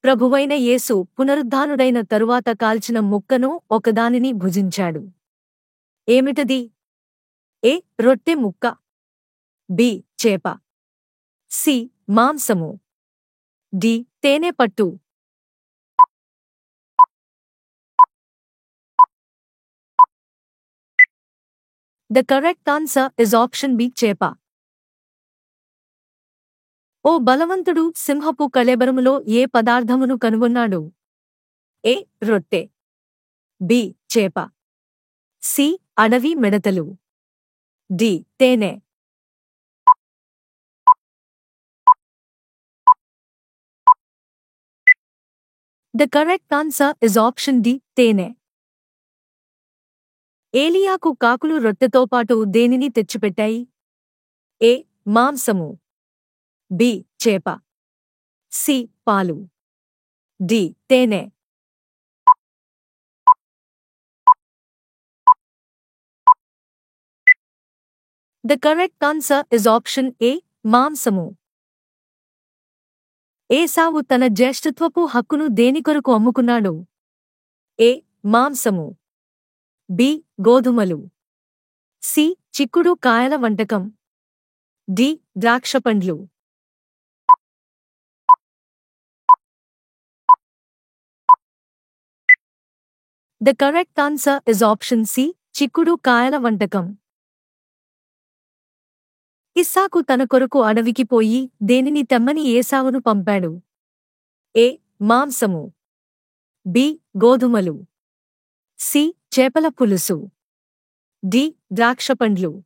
ప్రభువైన యేసు పునరుద్ధానుడైన తరువాత కాల్చిన ముక్కను ఒకదానిని భుజించాడు. ఏమిటది? ఏ. రొట్టె ముక్క. బి. చేప. సి. మాంసము. డి. తేనె పట్టు. The correct answer is option B. చేప. ఓ బలవంతుడు సింహపు కళేబరములో ఏ పదార్థమును కనుగొన్నాడు? ఏ. రొట్టె. బి. చేప. సి. అడవి మిడతలు. డి. తేనె. The correct answer is option D. తేనె. ఏలియాకు కాకులు రొట్టెతో పాటు దేనిని తెచ్చిపెట్టాయి? ఏ. మాంసము. బి. చేప. సి. పాలు. డి. తేనె. The correct answer is option A. మాంసము. ఏసావు తన జ్యేష్ఠత్వపు హక్కును దేనికొరకు అమ్ముకున్నాడు? ఏ. మాంసము. బి. గోధుమలు. సి. చిక్కుడు కాయల వంటకం. డి. ద్రాక్షపండ్లు. The correct answer is option C. చిక్కుడు కాయల వంటకం. ఇస్సాకు తన కొరకు అడవికి పోయి దేనిని తెమ్మని ఏసావును పంపాడు? ఏ. మాంసము. బి. గోధుమలు. సి. చేపల పులుసు. డి. ద్రాక్షపండ్లు.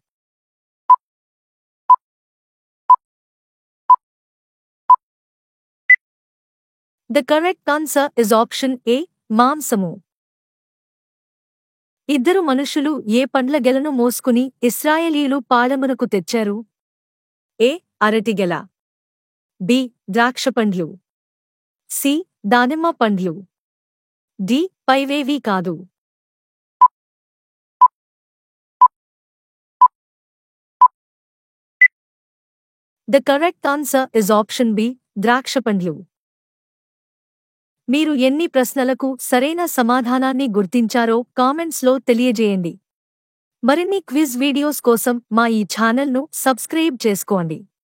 The correct answer is option A. మాంసము. ఇద్దరు మనుషులు ఏ పండ్ల గెలను మోసుకుని ఇశ్రాయేలీయులు పాళెమునకు తెచ్చారు? ఏ. అరటిగెల. బి. ద్రాక్షపండ్లు. సి. దానిమ్మ పండ్లు. డి. పైవేవీ కాదు. The correct answer is option B. ద్రాక్షపండ్లు. మీరు ఎన్ని ప్రశ్నలకు సరైన సమాధానాన్ని గుర్తించారో కామెంట్స్లో తెలియజేయండి. మరిన్ని క్విజ్ వీడియోస్ కోసం మా ఈ ఛానల్ను సబ్స్క్రైబ్ చేసుకోండి.